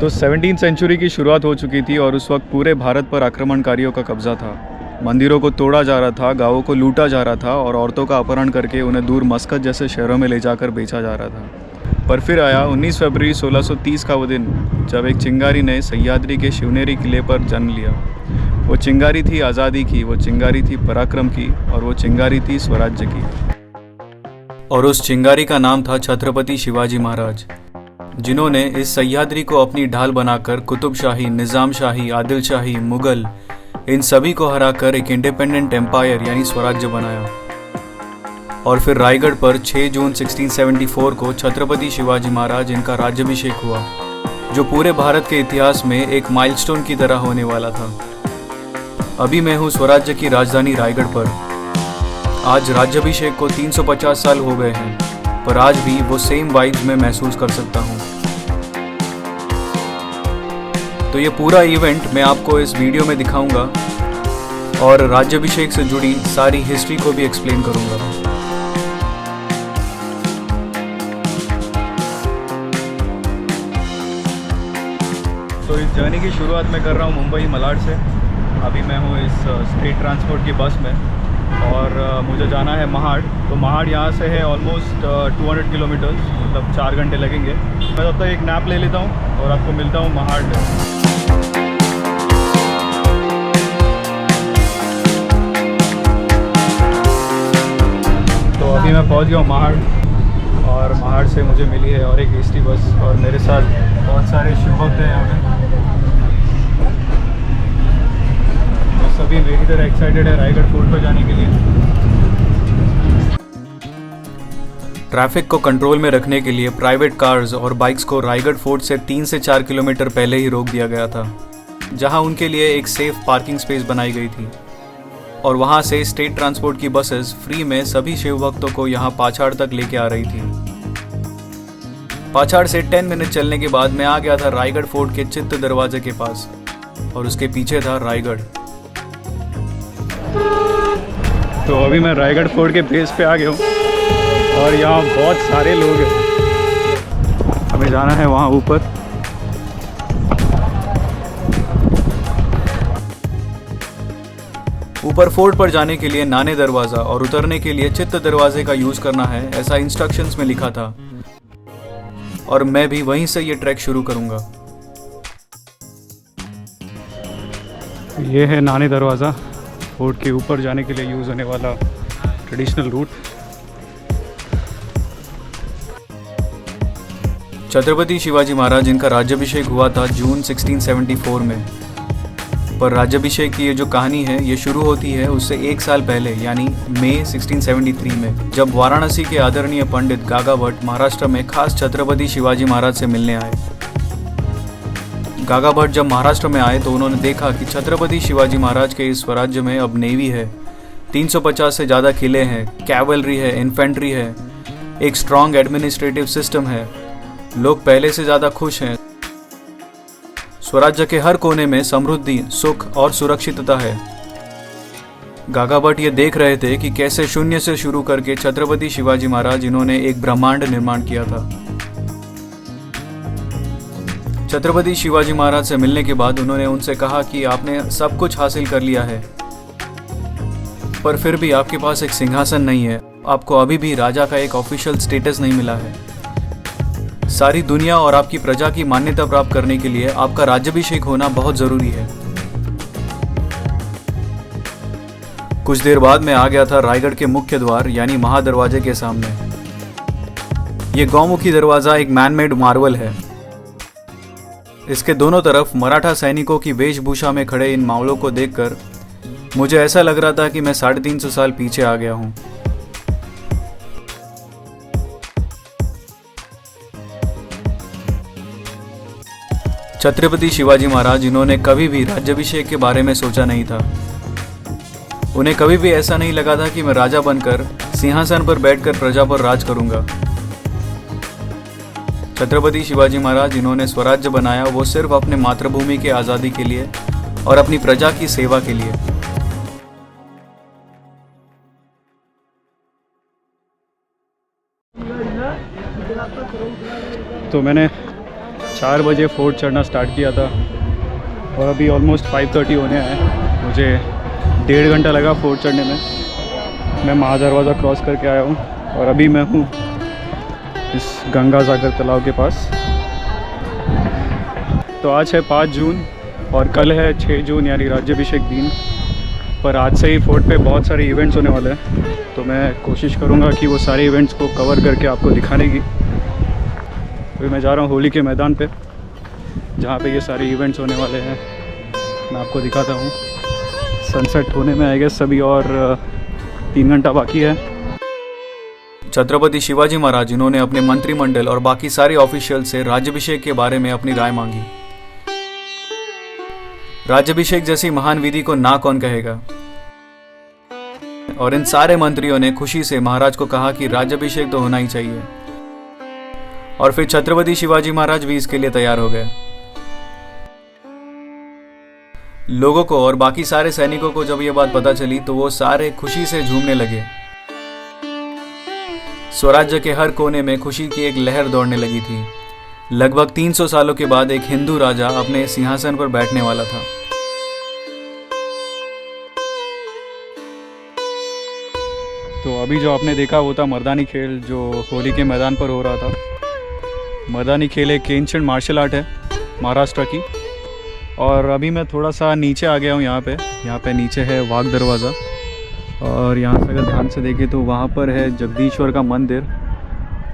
तो 17वीं सेंचुरी की शुरुआत हो चुकी थी और उस वक्त पूरे भारत पर आक्रमणकारियों का कब्जा था। मंदिरों को तोड़ा जा रहा था, गांवों को लूटा जा रहा था और औरतों का अपहरण करके उन्हें दूर मस्कत जैसे शहरों में ले जाकर बेचा जा रहा था। पर फिर आया 19 फरवरी 1630 का वो दिन, जब एक चिंगारी ने सह्याद्री के शिवनेरी किले पर जन्म लिया। वो चिंगारी थी आज़ादी की, वो चिंगारी थी पराक्रम की, और वो चिंगारी थी स्वराज्य की। और उस चिंगारी का नाम था छत्रपति शिवाजी महाराज, जिन्होंने इस सह्याद्री को अपनी ढाल बनाकर कुतुब शाही, निज़ाम शाही, आदिल शाही, मुगल, इन सभी को हराकर एक इंडिपेंडेंट एम्पायर यानी स्वराज्य बनाया। और फिर रायगढ़ पर 6 जून 1674 को छत्रपति शिवाजी महाराज इनका राज्याभिषेक हुआ, जो पूरे भारत के इतिहास में एक माइलस्टोन की तरह होने वाला था। अभी मैं हूँ स्वराज्य की राजधानी रायगढ़ पर। आज राज्याभिषेक को 350 साल हो गए हैं, पर आज भी वो सेम वाइब्स में महसूस कर सकता हूँ। तो ये पूरा इवेंट मैं आपको इस वीडियो में दिखाऊंगा और राज्याभिषेक से जुड़ी सारी हिस्ट्री को भी एक्सप्लेन करूंगा। तो इस जर्नी की शुरुआत मैं कर रहा हूँ मुंबई मलाड से। अभी मैं हूँ इस स्टेट ट्रांसपोर्ट की बस में और मुझे जाना है महाड़। तो महाड़ यहाँ से है ऑलमोस्ट 200 किलोमीटर्स, मतलब 4 घंटे लगेंगे। मैं तब तक एक नैप ले लेता हूँ और आपको मिलता हूँ महाड़ में। तो अभी मैं पहुँच गया हूँ महाड़ और महाड़ से मुझे मिली है और एक एसटी बस, और मेरे साथ बहुत सारे शिवभक्त हैं यहाँ पे। सभी मेरी तरह एक्साइटेड है रायगढ़ फोर्ट पर जाने के लिए। ट्रैफिक को कंट्रोल में रखने के लिए प्राइवेट कार्स और बाइक्स को रायगढ़ फोर्ट से 3 से 4 किलोमीटर पहले ही रोक दिया गया था, जहां उनके लिए एक सेफ पार्किंग स्पेस बनाई गई थी। और वहां से स्टेट ट्रांसपोर्ट की बसेस फ्री में सभी शिव भक्तों को यहां पाछाड़ तक लेके आ रही थी। पाछाड़ से 10 मिनट चलने के बाद मैं आ गया था रायगढ़ फोर्ट के चित्त दरवाजे के पास, और उसके पीछे था रायगढ़। तो अभी मैं रायगढ़ फोर्ट के बेस पे आ गया हूँ और यहाँ बहुत सारे लोग हैं। हमें जाना है वहाँ ऊपर। ऊपर फोर्ट पर जाने के लिए नाने दरवाज़ा और उतरने के लिए चित्त दरवाजे का यूज़ करना है, ऐसा इंस्ट्रक्शंस में लिखा था। और मैं भी वहीं से ये ट्रैक शुरू करूँगा। ये है नाने दरवाज़ा, फोर्ट के ऊपर जाने के लिए यूज़ होने वाला ट्रेडिशनल रूट। छत्रपति शिवाजी महाराज, इनका राज्याभिषेक हुआ था जून 1674 में। पर राज्याभिषेक की ये जो कहानी है ये शुरू होती है उससे 1 साल पहले, यानी मई 1673 में, जब वाराणसी के आदरणीय पंडित गागा भट्ट महाराष्ट्र में खास छत्रपति शिवाजी महाराज से मिलने आए। गागा भट्ट जब महाराष्ट्र में आए तो उन्होंने देखा कि छत्रपति शिवाजी महाराज के इस स्वराज्य में अब नेवी है, 350 से ज़्यादा किले हैं, कैवलरी है, इन्फेंट्री है, एक स्ट्रॉन्ग एडमिनिस्ट्रेटिव सिस्टम है, लोग पहले से ज़्यादा खुश हैं, स्वराज्य के हर कोने में समृद्धि, सुख और सुरक्षितता है। गागा भट्ट ये देख रहे थे कि कैसे शून्य से शुरू करके छत्रपति शिवाजी महाराज इन्होंने एक ब्रह्मांड निर्माण किया था। छत्रपति शिवाजी महाराज से मिलने के बाद उन्होंने उनसे कहा कि आपने सब कुछ हासिल कर लिया है, पर फिर भी आपके पास एक सिंहासन नहीं है, आपको अभी भी राजा का एक ऑफिशियल स्टेटस नहीं मिला है। सारी दुनिया और आपकी प्रजा की मान्यता प्राप्त करने के लिए आपका राज्याभिषेक होना बहुत जरूरी है। कुछ देर बाद मैं आ गया था रायगढ़ के मुख्य द्वार यानी महादरवाजे के सामने। ये गौमुखी दरवाजा एक मैनमेड मार्वल है। इसके दोनों तरफ मराठा सैनिकों की वेशभूषा में खड़े इन मावलों को देखकर मुझे ऐसा लग रहा था कि मैं 350 साल पीछे आ गया हूँ। छत्रपति शिवाजी महाराज, इन्होंने कभी भी राज्याभिषेक के बारे में सोचा नहीं था। उन्हें कभी भी ऐसा नहीं लगा था कि मैं राजा बनकर सिंहासन पर बैठकर प्रजा पर राज करूंगा। छत्रपति शिवाजी महाराज, इन्होंने स्वराज्य बनाया वो सिर्फ अपने मातृभूमि के आज़ादी के लिए और अपनी प्रजा की सेवा के लिए। तो मैंने 4 बजे फोर्ट चढ़ना स्टार्ट किया था और अभी ऑलमोस्ट 5:30 होने आए। मुझे 1.5 घंटा लगा फोर्ट चढ़ने में। मैं महादरवाज़ा क्रॉस करके आया हूँ और अभी मैं हूँ इस गंगा सागर तालाब के पास। तो आज है 5 जून और कल है 6 जून यानी राज्याभिषेक दिन। पर आज से ही फोर्ट पे बहुत सारे इवेंट्स होने वाले हैं, तो मैं कोशिश करूँगा कि वो सारे इवेंट्स को कवर करके आपको दिखाने की। अभी मैं जा रहा हूँ होली के मैदान पे, जहाँ पे ये सारे इवेंट्स होने वाले हैं। मैं आपको दिखाता हूँ। सनसेट होने में आई गेस अभी और 3 घंटा बाकी है। छत्रपति शिवाजी महाराज इन्होंने अपने मंत्रिमंडल और बाकी सारे ऑफिशियल से राज्याभिषेक के बारे में अपनी राय मांगी। राज्याभिषेक जैसी महान विधि को ना कौन कहेगा, और इन सारे मंत्रियों ने खुशी से महाराज को कहा कि राज्याभिषेक तो होना ही चाहिए। और फिर छत्रपति शिवाजी महाराज भी इसके लिए तैयार हो गए। लोगों को और बाकी सारे सैनिकों को जब यह बात पता चली तो वो सारे खुशी से झूमने लगे। स्वराज्य के हर कोने में खुशी की एक लहर दौड़ने लगी थी। लगभग 300 सालों के बाद एक हिंदू राजा अपने सिंहासन पर बैठने वाला था। तो अभी जो आपने देखा वो था मर्दानी खेल, जो होली के मैदान पर हो रहा था। मर्दानी खेल एक एंशिएंट मार्शल आर्ट है महाराष्ट्र की। और अभी मैं थोड़ा सा नीचे आ गया हूँ। यहाँ पे नीचे है वाघ दरवाज़ा, और यहाँ से अगर ध्यान से देखें तो वहाँ पर है जगदीश्वर का मंदिर,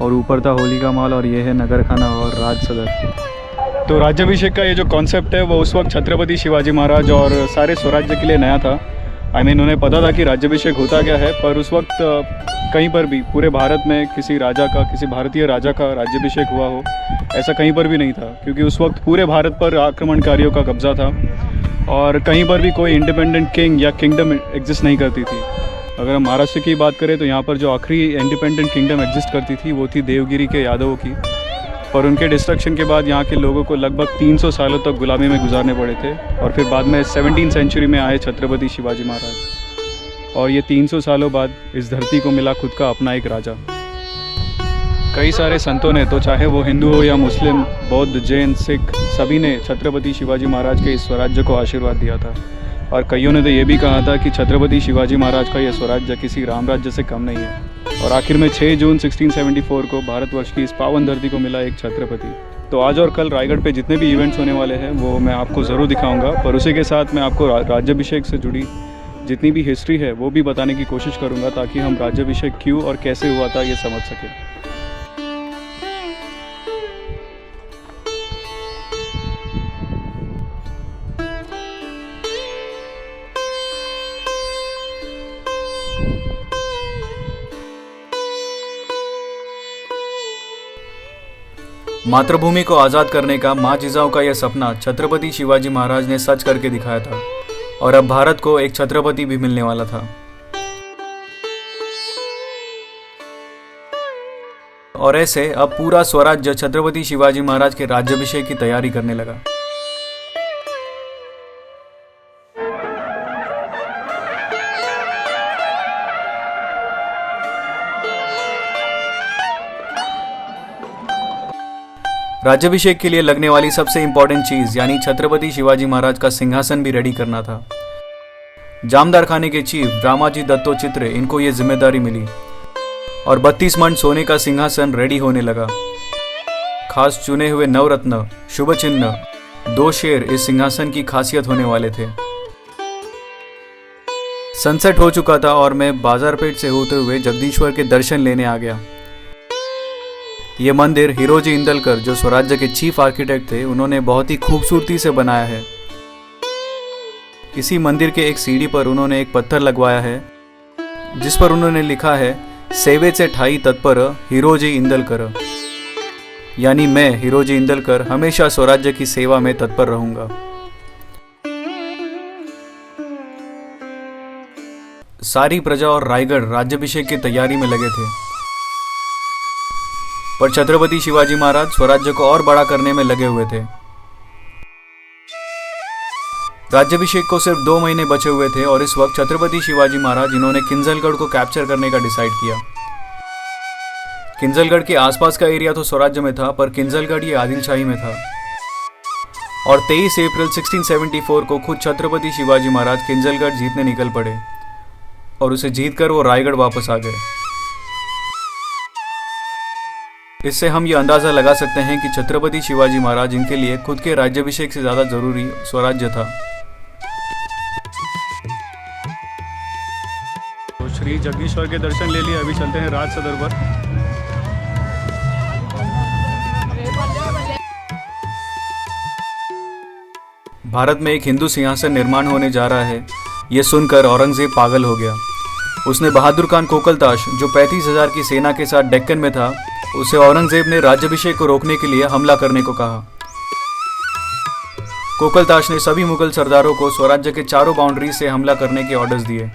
और ऊपर था होली का माल, और ये है नगर खाना और राज सदर। तो राज्याभिषेक का ये जो कॉन्सेप्ट है वो उस वक्त छत्रपति शिवाजी महाराज और सारे स्वराज्य के लिए नया था। उन्हें पता था कि राज्याभिषेक होता क्या है, पर उस वक्त कहीं पर भी पूरे भारत में किसी भारतीय राजा का राज्याभिषेक हुआ हो ऐसा कहीं पर भी नहीं था, क्योंकि उस वक्त पूरे भारत पर आक्रमणकारियों का कब्जा था और कहीं पर भी कोई इंडिपेंडेंट किंग या किंगडम एग्जिस्ट नहीं करती थी। अगर हम महाराष्ट्र की बात करें तो यहाँ पर जो आखिरी इंडिपेंडेंट किंगडम एग्जिस्ट करती थी वो थी देवगिरी के यादवों की। पर उनके डिस्ट्रक्शन के बाद यहाँ के लोगों को लगभग 300 सालों तक गुलामी में गुजारने पड़े थे, और फिर बाद में 17वीं सेंचुरी में आए छत्रपति शिवाजी महाराज, और ये 300 सालों बाद इस धरती को मिला खुद का अपना एक राजा। कई सारे संतों ने, तो चाहे वो हिंदू हो या मुस्लिम, बौद्ध, जैन, सिख, सभी ने छत्रपति शिवाजी महाराज के इस स्वराज्य को आशीर्वाद दिया था। और कईयों ने तो ये भी कहा था कि छत्रपति शिवाजी महाराज का यह स्वराज्य किसी राम राज्य से कम नहीं है। और आखिर में 6 जून 1674 को भारतवर्ष की इस पावन धरती को मिला एक छत्रपति। तो आज और कल रायगढ़ पे जितने भी इवेंट्स होने वाले हैं वो मैं आपको ज़रूर दिखाऊंगा, पर उसी के साथ मैं आपको राज्याभिषेक से जुड़ी जितनी भी हिस्ट्री है वो भी बताने की कोशिश करूंगा, ताकि हम राज्याभिषेक क्यों और कैसे हुआ था ये समझ सकें। मातृभूमि को आज़ाद करने का माँ जिजाऊ का यह सपना छत्रपति शिवाजी महाराज ने सच करके दिखाया था, और अब भारत को एक छत्रपति भी मिलने वाला था। और ऐसे अब पूरा स्वराज्य छत्रपति शिवाजी महाराज के राज्याभिषेक की तैयारी करने लगा। राज्याभिषेक के लिए लगने वाली सबसे इंपॉर्टेंट चीज यानी छत्रपति शिवाजी महाराज का सिंहासन भी रेडी करना था। जामदार खाने के चीफ रामाजी दत्तो चित्रे इनको ये जिम्मेदारी मिली, और 32 मन सोने का सिंहासन रेडी होने लगा। खास चुने हुए नवरत्न, शुभ चिन्ह, 2 शेर इस सिंहासन की खासियत होने वाले थे। सनसेट हो चुका था और मैं बाजारपेट से होते हुए जगदीश्वर के दर्शन लेने आ गया। ये मंदिर हिरोजी इंदलकर जो स्वराज्य के चीफ आर्किटेक्ट थे उन्होंने बहुत ही खूबसूरती से बनाया है। इसी मंदिर के एक सीढ़ी पर उन्होंने एक पत्थर लगवाया है जिस पर उन्होंने लिखा है सेवेचे ठाई तत्पर हिरोजी इंदलकर, यानी मैं हिरोजी इंदलकर हमेशा स्वराज्य की सेवा में तत्पर रहूंगा। सारी प्रजा और रायगढ़ राज्याभिषेक की तैयारी में लगे थे, पर छत्रपति शिवाजी महाराज स्वराज्य को और बड़ा करने में लगे हुए थे। राज्याभिषेक को सिर्फ 2 महीने बचे हुए थे और इस वक्त छत्रपति शिवाजी महाराज इन्होंने किंजलगढ़ को कैप्चर करने का डिसाइड किया। किंजलगढ़ के आसपास का एरिया तो स्वराज्य में था, पर किंजलगढ़ ये आदिलशाही में था। और 23 अप्रैल 1674 को खुद छत्रपति शिवाजी महाराज किंजलगढ़ जीतने निकल पड़े और उसे जीतकर वो रायगढ़ वापस आ गए। इससे हम ये अंदाजा लगा सकते हैं कि छत्रपति शिवाजी महाराज इनके लिए खुद के राज्याभिषेक से ज्यादा जरूरी स्वराज्य था। तो श्री जगदीश्वर के दर्शन ले लिए, अभी चलते हैं राज सदर पर। भारत में एक हिंदू सिंहासन निर्माण होने जा रहा है, यह सुनकर औरंगजेब पागल हो गया। उसने बहादुर खान कोकलताश, जो 35,000 की सेना के साथ डेक्कन में था, उसे औरंगजेब ने राज्याभिषेक को रोकने के लिए हमला करने को कहा। कोकलताश ने सभी मुगल सरदारों को स्वराज्य के चारों बाउंड्री से हमला करने के ऑर्डर्स दिए।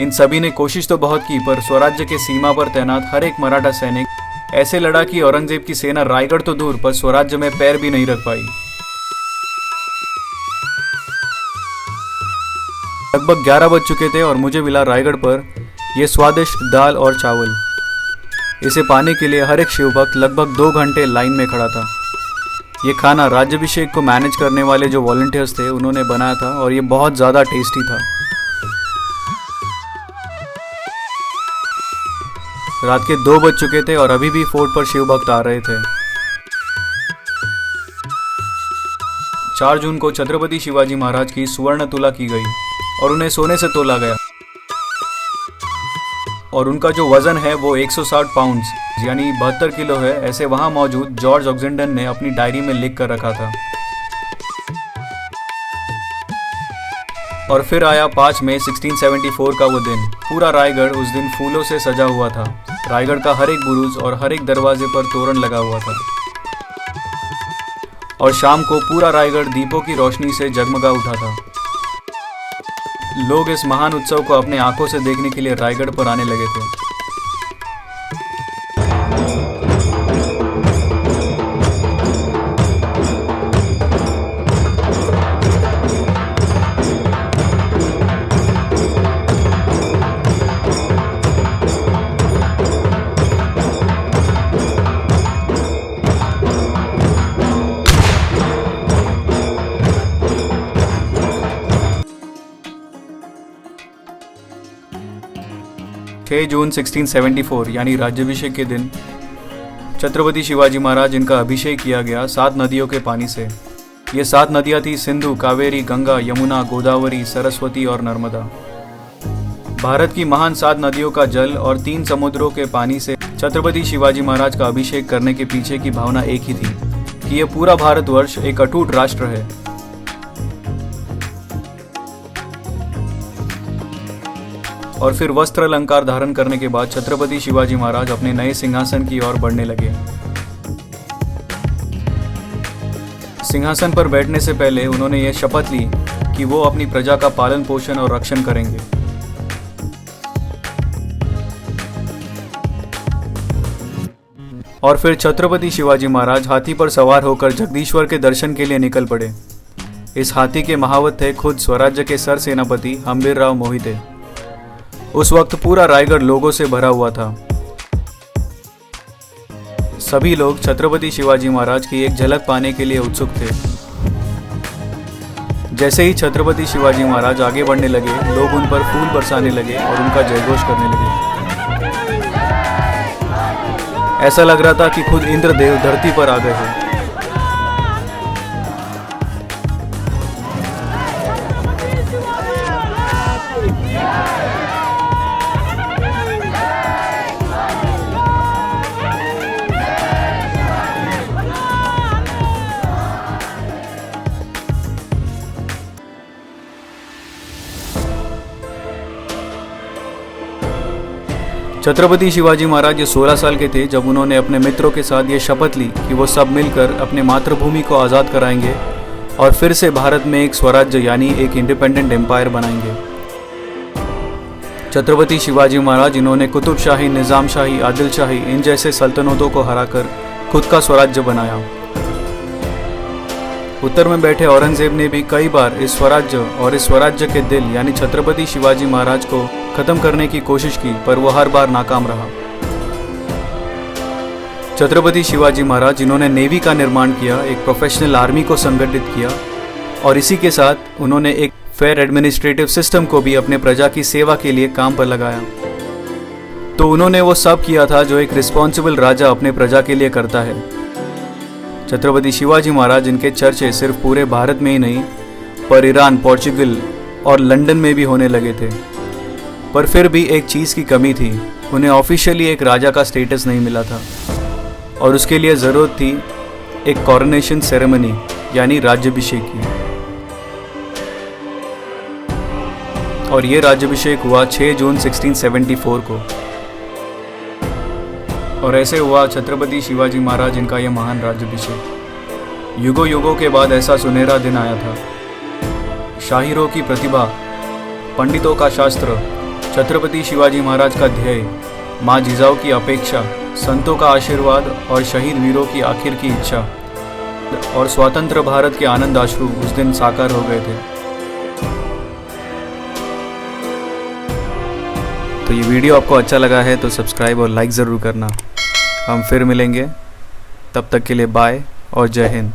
इन सभी ने कोशिश तो बहुत की, पर स्वराज्य के सीमा पर तैनात हर एक मराठा सैनिक ऐसे लड़ा कि औरंगजेब की सेना रायगढ़ तो दूर पर स्वराज्य में पैर भी नहीं रख पाई। लगभग 11 बज चुके थे और मुझे मिला रायगढ़ पर यह स्वादिष्ट दाल और चावल। इसे पाने के लिए हर एक शिवभक्त लगभग 2 घंटे लाइन में खड़ा था। ये खाना राज्याभिषेक को मैनेज करने वाले जो वॉलंटियर्स थे उन्होंने बनाया था और ये बहुत ज़्यादा टेस्टी था। रात के 2 बज चुके थे और अभी भी फोर्ट पर शिवभक्त आ रहे थे। 4 जून को छत्रपति शिवाजी महाराज की सुवर्ण तुला की गई और उन्हें सोने से तोला गया और उनका जो वजन है वो 160 पाउंड्स यानी 72 किलो है, ऐसे वहां मौजूद जॉर्ज ऑक्जेंडन ने अपनी डायरी में लिख कर रखा था। और फिर आया 5 मई 1674 का वो दिन। पूरा रायगढ़ उस दिन फूलों से सजा हुआ था। रायगढ़ का हर एक बुरुज और हर एक दरवाजे पर तोरण लगा हुआ था और शाम को पूरा रायगढ़ दीपों की रोशनी से जगमगा उठा था। लोग इस महान उत्सव को अपने आंखों से देखने के लिए रायगढ़ पर आने लगे थे। जून 1674 यानी राज्याभिषेक के दिन छत्रपति शिवाजी महाराज इनका अभिषेक किया गया 7 नदियों के पानी से। ये 7 नदियां थी सिंधु, कावेरी, गंगा, यमुना, गोदावरी, सरस्वती और नर्मदा। भारत की महान 7 नदियों का जल और 3 समुद्रों के पानी से छत्रपति शिवाजी महाराज का अभिषेक करने के पीछे की भावना एक ही थी कि यह पूरा भारतवर्ष एक अटूट राष्ट्र है। और फिर वस्त्र अलंकार धारण करने के बाद छत्रपति शिवाजी महाराज अपने नए सिंहासन की ओर बढ़ने लगे। सिंहासन पर बैठने से पहले उन्होंने यह शपथ ली कि वो अपनी प्रजा का पालन पोषण और रक्षण करेंगे। और फिर छत्रपति शिवाजी महाराज हाथी पर सवार होकर जगदीश्वर के दर्शन के लिए निकल पड़े। इस हाथी के महावत थे खुद स्वराज्य के सर सेनापति हम्बीरराव मोहिते। उस वक्त पूरा रायगढ़ लोगों से भरा हुआ था। सभी लोग छत्रपति शिवाजी महाराज की एक झलक पाने के लिए उत्सुक थे। जैसे ही छत्रपति शिवाजी महाराज आगे बढ़ने लगे, लोग उन पर फूल बरसाने लगे और उनका जयघोष करने लगे। ऐसा लग रहा था कि खुद इंद्रदेव धरती पर आ गए हैं। छत्रपति शिवाजी महाराज ये 16 साल के थे जब उन्होंने अपने मित्रों के साथ ये शपथ ली कि वो सब मिलकर अपने मातृभूमि को आज़ाद कराएंगे और फिर से भारत में एक स्वराज्य यानी एक इंडिपेंडेंट एम्पायर बनाएंगे। छत्रपति शिवाजी महाराज इन्होंने कुतुबशाही, निज़ामशाही, आदिलशाही इन जैसे सल्तनतों को हराकर खुद का स्वराज्य बनाया। उत्तर में बैठे औरंगजेब ने भी कई बार इस स्वराज्य और इस स्वराज्य के दिल यानी छत्रपति शिवाजी महाराज को खत्म करने की कोशिश की, पर वो हर बार नाकाम रहा। छत्रपति शिवाजी महाराज जिन्होंने नेवी का निर्माण किया, एक प्रोफेशनल आर्मी को संगठित किया और इसी के साथ उन्होंने एक फेयर एडमिनिस्ट्रेटिव सिस्टम को भी अपने प्रजा की सेवा के लिए काम पर लगाया। तो उन्होंने वो सब किया था जो एक रिस्पॉन्सिबल राजा अपने प्रजा के लिए करता है। छत्रपति शिवाजी महाराज जिनके चर्चे सिर्फ पूरे भारत में ही नहीं पर ईरान, पोर्चुगल और लंदन में भी होने लगे थे। पर फिर भी एक चीज़ की कमी थी, उन्हें ऑफिशियली एक राजा का स्टेटस नहीं मिला था और उसके लिए ज़रूरत थी एक कॉरोनेशन सेरेमनी यानी राज्याभिषेक की। और ये राज्याभिषेक हुआ 6 जून 1674 को। और ऐसे हुआ छत्रपति शिवाजी महाराज इनका यह महान राज्याभिषेक। युगों युगों के बाद ऐसा सुनहरा दिन आया था। शाहिरों की प्रतिभा, पंडितों का शास्त्र, छत्रपति शिवाजी महाराज का ध्येय, माँ जिजाऊ की अपेक्षा, संतों का आशीर्वाद और शहीद वीरों की आखिर की इच्छा और स्वतंत्र भारत के आनंद अश्रु उस दिन साकार हो गए थे। तो ये वीडियो आपको अच्छा लगा है तो सब्सक्राइब और लाइक ज़रूर करना। हम फिर मिलेंगे, तब तक के लिए बाय और जय हिंद।